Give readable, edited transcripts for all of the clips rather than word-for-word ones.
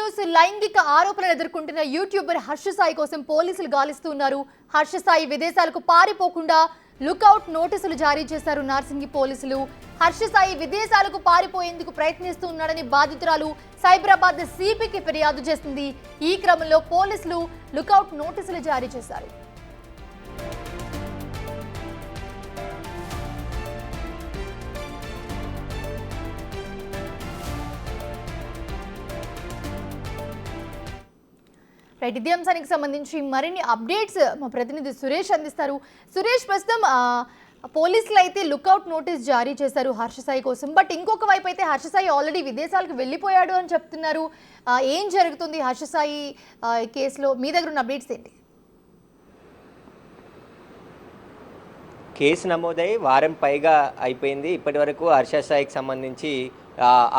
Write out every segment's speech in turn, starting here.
News లైంగిక ఆరోపణలు ఎదుర్కొంటున్న యూట్యూబర్ హర్ష సాయి కోసం పోలీసులు గాలిస్తున్నారు. హర్ష సాయి విదేశాలకు పారిపోకుండా లుకౌట్ నోటీసులు జారీ చేశారు నార్సింగి పోలీసులు. హర్ష సాయి విదేశాలకు పారిపోయేందుకు ప్రయత్నిస్తున్నాడని బాధితురాలు సైబరాబాద్ సిపికి ఫిర్యాదు చేసింది. ఈ క్రమంలో పోలీసులు లుకౌట్ నోటీసులు జారీ చేశారు. ఇదే అంశానికి సంబంధించి మరిన్ని అప్డేట్స్ మా ప్రతినిధి సురేష్ అందిస్తారు. సురేష్, ప్రస్తుతం పోలీసులు అయితే లుకౌట్ నోటీస్ జారీ చేశారు హర్ష సాయి కోసం. బట్ ఇంకొక వైపు అయితే హర్ష సాయి ఆల్రెడీ విదేశాలకు వెళ్ళిపోయాడు అని చెప్తున్నారు. ఏం జరుగుతుంది హర్ష సాయి కేసులో? మీ దగ్గర ఉన్న అప్డేట్స్ ఏంటి? కేసు నమోదై వారం పైగా అయిపోయింది. ఇప్పటి వరకు హర్ష సాయికి సంబంధించి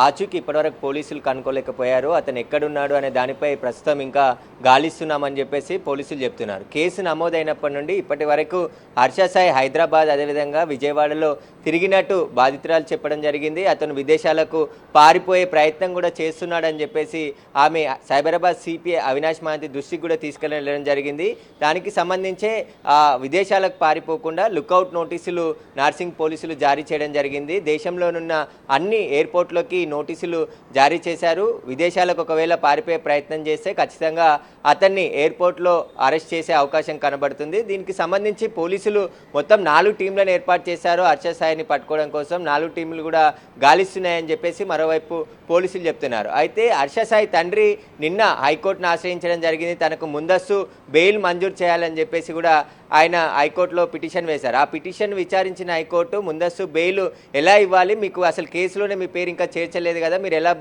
ఆచూకీ ఇప్పటివరకు పోలీసులు కనుక్కోలేకపోయారు. అతను ఎక్కడున్నాడు అనే దానిపై ప్రస్తుతం ఇంకా గాలిస్తున్నామని చెప్పేసి పోలీసులు చెప్తున్నారు. కేసు నమోదైనప్పటి నుండి ఇప్పటి వరకు హర్ష సాయి హైదరాబాద్ అదేవిధంగా విజయవాడలో తిరిగినట్టు బాధితురాలు చెప్పడం జరిగింది. అతను విదేశాలకు పారిపోయే ప్రయత్నం కూడా చేస్తున్నాడని చెప్పేసి ఆమె సైబరాబాద్ సిపి అవినాష్ మహాంతి దృష్టికి కూడా తీసుకెళ్ళడం జరిగింది. దానికి సంబంధించే విదేశాలకు పారిపోకుండా లుకౌట్ నోటీసులు నార్సింగ్ పోలీసులు జారీ చేయడం జరిగింది. దేశంలోనున్న అన్ని ఎయిర్పోర్ట్లోకి నోటీసులు జారీ చేశారు. విదేశాలకు ఒకవేళ పారిపోయే ప్రయత్నం చేస్తే ఖచ్చితంగా అతన్ని ఎయిర్పోర్ట్లో అరెస్ట్ చేసే అవకాశం కనబడుతుంది. దీనికి సంబంధించి పోలీసులు మొత్తం 4 టీంలను ఏర్పాటు చేశారు. హర్ష సాయిని పట్టుకోవడం కోసం 4 టీంలు కూడా గాలిస్తున్నాయని చెప్పేసి మరోవైపు పోలీసులు చెప్తున్నారు. అయితే హర్ష సాయి తండ్రి నిన్న హైకోర్టును ఆశ్రయించడం జరిగింది. తనకు ముందస్తు బెయిల్ మంజూరు చేయాలని చెప్పేసి కూడా ఆయన హైకోర్టులో పిటిషన్ వేశారు. ఆ పిటిషన్ విచారించిన హైకోర్టు ముందస్తు బెయిల్ ఎలా ఇవ్వాలి, మీకు అసలు కేసులోనే మీ పేరు ఇంకా చేర్చలేదు కదా, మీరు ఎలా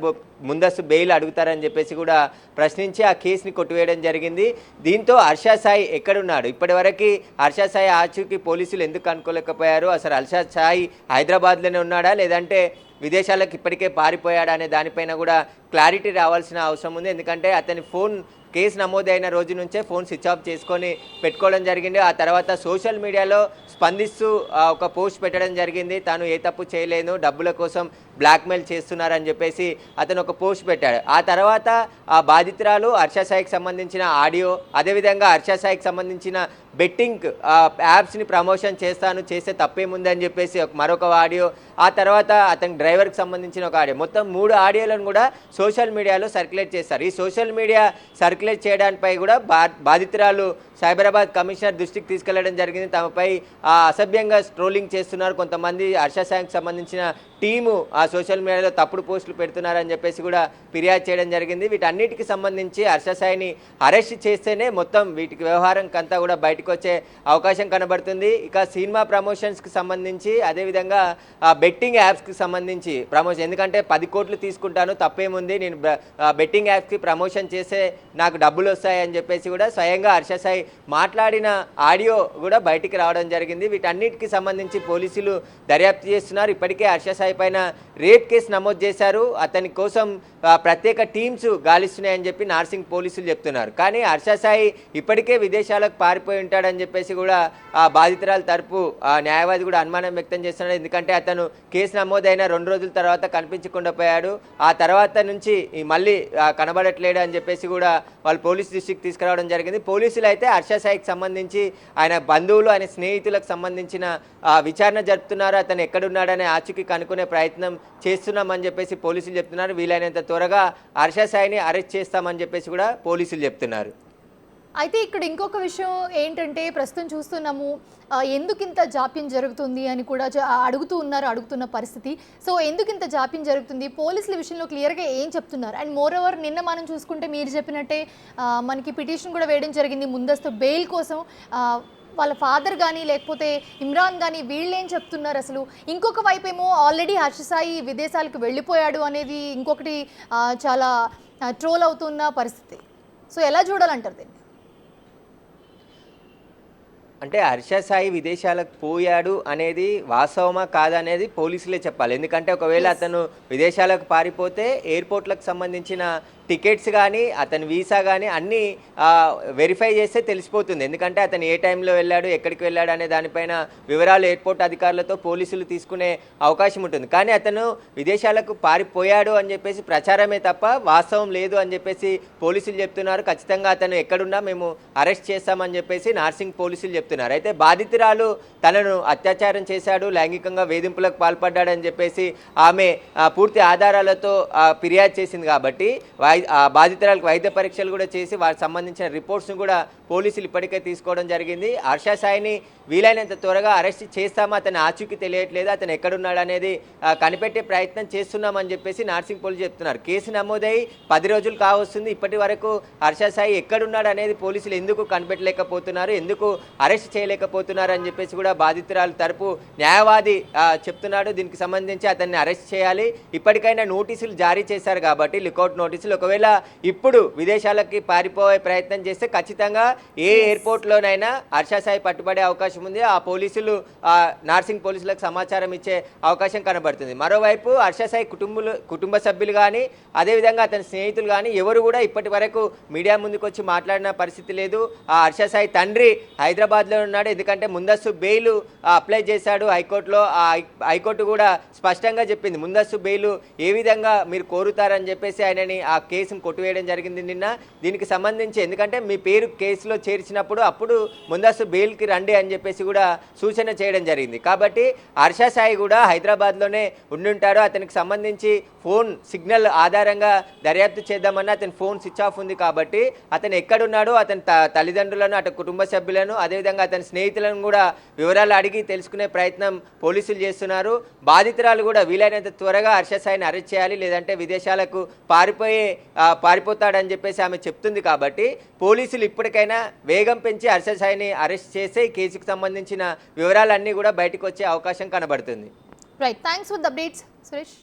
ముందస్తు బెయిల్ అడుగుతారని చెప్పేసి కూడా ప్రశ్నించి ఆ కేసుని కొట్టివేయడం జరిగింది. దీంతో హర్ష సాయి ఎక్కడున్నాడు, ఇప్పటివరకు హర్ష సాయి ఆచూకీ పోలీసులు ఎందుకు అనుకోలేకపోయారు, అసలు హర్ష సాయి హైదరాబాద్లోనే ఉన్నాడా లేదంటే విదేశాలకు ఇప్పటికే పారిపోయాడా అనే దానిపైన కూడా క్లారిటీ రావాల్సిన అవసరం ఉంది. ఎందుకంటే అతని ఫోన్ కేసు నమోదైన రోజు నుంచే ఫోన్ స్విచ్ ఆఫ్ చేసుకొని పెట్టుకోవడం జరిగింది. ఆ తర్వాత సోషల్ మీడియాలో స్పందిస్తూ ఒక పోస్ట్ పెట్టడం జరిగింది. తాను ఏ తప్పు చేయలేను, డబ్బుల కోసం బ్లాక్మెయిల్ చేస్తున్నారని చెప్పేసి అతను ఒక పోస్ట్ పెట్టాడు. ఆ తర్వాత ఆ బాధితురాలు హర్ష సాయికి సంబంధించిన ఆడియో, అదేవిధంగా హర్ష సాయికి సంబంధించిన బెట్టింగ్ యాప్స్ని ప్రమోషన్ చేస్తే తప్పేముందని చెప్పేసి మరొక ఆడియో, ఆ తర్వాత అతని డ్రైవర్కి సంబంధించిన ఒక ఆడియో, మొత్తం 3 ఆడియోలను కూడా సోషల్ మీడియాలో సర్క్యులేట్ చేస్తారు. ఈ సోషల్ మీడియా సర్క్యులేట్ చేయడానిపై కూడా బాధితురాలు సైబరాబాద్ కమిషనర్ దృష్టికి తీసుకెళ్లడం జరిగింది. తమపై అసభ్యంగా ట్రోలింగ్ చేస్తున్నారు కొంతమంది, హర్ష సాయికి సంబంధించిన టీము ఆ సోషల్ మీడియాలో తప్పుడు పోస్టులు పెడుతున్నారని చెప్పేసి కూడా ఫిర్యాదు చేయడం జరిగింది. వీటన్నిటికి సంబంధించి హర్ష సాయిని అరెస్ట్ చేస్తేనే మొత్తం వీటికి వ్యవహారం కంతా కూడా బయటకు వచ్చే అవకాశం కనబడుతుంది. ఇక సినిమా ప్రమోషన్స్కి సంబంధించి అదేవిధంగా బెట్టింగ్ యాప్స్కి సంబంధించి ప్రమోషన్, ఎందుకంటే 10 కోట్లు తీసుకుంటాను తప్పేముంది, నేను బెట్టింగ్ యాప్స్కి ప్రమోషన్ చేస్తే నాకు డబ్బులు వస్తాయని చెప్పేసి కూడా స్వయంగా హర్ష సాయి మాట్లాడిన ఆడియో కూడా బయటికి రావడం జరిగింది. వీటన్నిటికి సంబంధించి పోలీసులు దర్యాప్తు చేస్తున్నారు. ఇప్పటికే హర్ష సాయి పైన రేప్ కేసు నమోదు చేశారు. అతని కోసం ప్రత్యేక టీమ్స్ గాలిస్తున్నాయని చెప్పి నార్సింగ్ పోలీసులు చెప్తున్నారు. కానీ హర్ష సాయి ఇప్పటికే విదేశాలకు పారిపోయి ఉంటాడని చెప్పేసి కూడా ఆ బాధితురాల తరపు న్యాయవాది కూడా అనుమానం వ్యక్తం చేస్తున్నాడు. ఎందుకంటే అతను కేసు నమోదైన 2 రోజుల తర్వాత కనిపించకుండా పోయాడు. ఆ తర్వాత నుంచి మళ్ళీ కనబడట్లేడు అని చెప్పేసి కూడా వాళ్ళు పోలీసు దృష్టికి తీసుకురావడం జరిగింది. పోలీసులు అయితే హర్ష సాయికి సంబంధించి ఆయన బంధువులు, ఆయన స్నేహితులకు సంబంధించిన విచారణ జరుపుతున్నారు. అతను ఎక్కడున్నాడనే ఆచూకీ కనుక్కునే ప్రయత్నం చేస్తున్నామని చెప్పేసి పోలీసులు చెప్తున్నారు. వీలైనంత త్వరగా హర్ష సాయిని అరెస్ట్ చేస్తామని చెప్పేసి కూడా పోలీసులు చెప్తున్నారు. అయితే ఇక్కడ ఇంకొక విషయం ఏంటంటే, ప్రస్తుతం చూస్తున్నాము ఎందుకింత జాప్యం జరుగుతుంది అని కూడా అడుగుతున్న పరిస్థితి. సో ఎందుకింత జాప్యం జరుగుతుంది, పోలీసుల విషయంలో క్లియర్గా ఏం చెప్తున్నారు? అండ్ మోర్ ఓవర్ నిన్న మనం చూసుకుంటే మీరు చెప్పినట్టే మనకి పిటిషన్ కూడా వేయడం జరిగింది ముందస్తు బెయిల్ కోసం. వాళ్ళ ఫాదర్ కానీ లేకపోతే ఇమ్రాన్ కానీ వీళ్ళేం చెప్తున్నారు అసలు? ఇంకొక వైపు ఏమో ఆల్రెడీ హర్ష సాయి విదేశాలకు వెళ్ళిపోయాడు అనేది ఇంకొకటి చాలా ట్రోల్ అవుతున్న పరిస్థితి. సో ఎలా చూడాలంటారు దీన్ని? అంటే హర్ష సాయి విదేశాలకు పోయాడు అనేది వాస్తవమా కాదనేది పోలీసులే చెప్పాలి. ఎందుకంటే ఒకవేళ అతను విదేశాలకు పారిపోతే ఎయిర్పోర్ట్లకు సంబంధించిన టికెట్స్ కానీ అతని వీసా కానీ అన్నీ వెరిఫై చేస్తే తెలిసిపోతుంది. ఎందుకంటే అతను ఏ టైంలో వెళ్ళాడు, ఎక్కడికి వెళ్ళాడు అనే దానిపైన వివరాలు ఎయిర్పోర్ట్ అధికారులతో పోలీసులు తీసుకునే అవకాశం ఉంటుంది. కానీ అతను విదేశాలకు పారిపోయాడు అని చెప్పేసి ప్రచారమే తప్ప వాస్తవం లేదు అని చెప్పేసి పోలీసులు చెప్తున్నారు. ఖచ్చితంగా అతను ఎక్కడున్నా మేము అరెస్ట్ చేస్తామని చెప్పేసి నార్సింగ్ పోలీసులు చెప్తున్నారు. అయితే బాధితురాలు తనను అత్యాచారం చేశాడు, లైంగికంగా వేధింపులకు పాల్పడ్డాడని చెప్పేసి ఆమె పూర్తి ఆధారాలతో ఫిర్యాదు చేసింది కాబట్టి బాధితురాలకు వైద్య పరీక్షలు కూడా చేసి వారికి సంబంధించిన రిపోర్ట్స్ను కూడా పోలీసులు ఇప్పటికే తీసుకోవడం జరిగింది. హర్ష సాయిని వీలైనంత త్వరగా అరెస్ట్ చేస్తామా, అతని ఆచూకీ తెలియట్లేదు, అతను ఎక్కడున్నాడు అనేది కనిపెట్టే ప్రయత్నం చేస్తున్నామని చెప్పేసి నార్సింగ్ పోలీసు చెప్తున్నారు. కేసు నమోదై 10 రోజులు కావస్తుంది. ఇప్పటి వరకు హర్ష సాయి ఎక్కడున్నాడు అనేది పోలీసులు ఎందుకు కనిపెట్టలేకపోతున్నారు, ఎందుకు అరెస్ట్ చేయలేకపోతున్నారు అని చెప్పేసి కూడా బాధితురాలు తరపు న్యాయవాది చెప్తున్నాడు. దీనికి సంబంధించి అతన్ని అరెస్ట్ చేయాలి, ఇప్పటికైనా నోటీసులు జారీ చేశారు కాబట్టి లుకౌట్ నోటీసులు. ఒకవేళ ఇప్పుడు విదేశాలకి పారిపోయే ప్రయత్నం చేస్తే ఖచ్చితంగా ఏ ఎయిర్పోర్ట్లోనైనా హర్ష సాయి పట్టుబడే అవకాశం ఉంది. ఆ పోలీసులు నార్సింగ్ పోలీసులకు సమాచారం ఇచ్చే అవకాశం కనబడుతుంది. మరోవైపు హర్ష సాయి కుటుంబ సభ్యులు కానీ అదేవిధంగా అతని స్నేహితులు కానీ ఎవరు కూడా ఇప్పటి వరకు మీడియా ముందుకు వచ్చి మాట్లాడిన పరిస్థితి లేదు. ఆ హర్ష సాయి తండ్రి హైదరాబాద్లో ఉన్నాడు. ఎందుకంటే ముందస్తు బెయిల్ అప్లై చేశాడు హైకోర్టులో. ఆ హైకోర్టు కూడా స్పష్టంగా చెప్పింది ముందస్తు బెయిల్ ఏ విధంగా మీరు కోరుతారని చెప్పేసి ఆయనని ఆ కేసును కొట్టివేయడం జరిగింది నిన్న. దీనికి సంబంధించి ఎందుకంటే మీ పేరు కేసులో చేర్చినప్పుడు అప్పుడు ముందస్తు బెయిల్కి రండి అని చెప్పేసి కూడా సూచన చేయడం జరిగింది. కాబట్టి హర్ష సాయి కూడా హైదరాబాద్లోనే ఉండుంటారు. అతనికి సంబంధించి ఫోన్ సిగ్నల్ ఆధారంగా దర్యాప్తు చేద్దామన్నా అతని ఫోన్ స్విచ్ ఆఫ్ ఉంది. కాబట్టి అతను ఎక్కడున్నాడో అతని తల్లిదండ్రులను, అటు కుటుంబ సభ్యులను, అదేవిధంగా అతని స్నేహితులను కూడా వివరాలు అడిగి తెలుసుకునే ప్రయత్నం పోలీసులు చేస్తున్నారు. బాధితురాలు కూడా వీలైనంత త్వరగా హర్ష సాయిని అరెస్ట్ చేయాలి, లేదంటే విదేశాలకు పారిపోతాడని చెప్పేసి ఆమె చెప్తుంది. కాబట్టి పోలీసులు ఇప్పటికైనా వేగం పెంచి హర్ష సాయిని అరెస్ట్ చేస్తే ఈ కేసుకు సంబంధించిన వివరాలన్నీ కూడా బయటకు వచ్చే అవకాశం కనబడుతుంది. Right, thanks for the updates Suresh.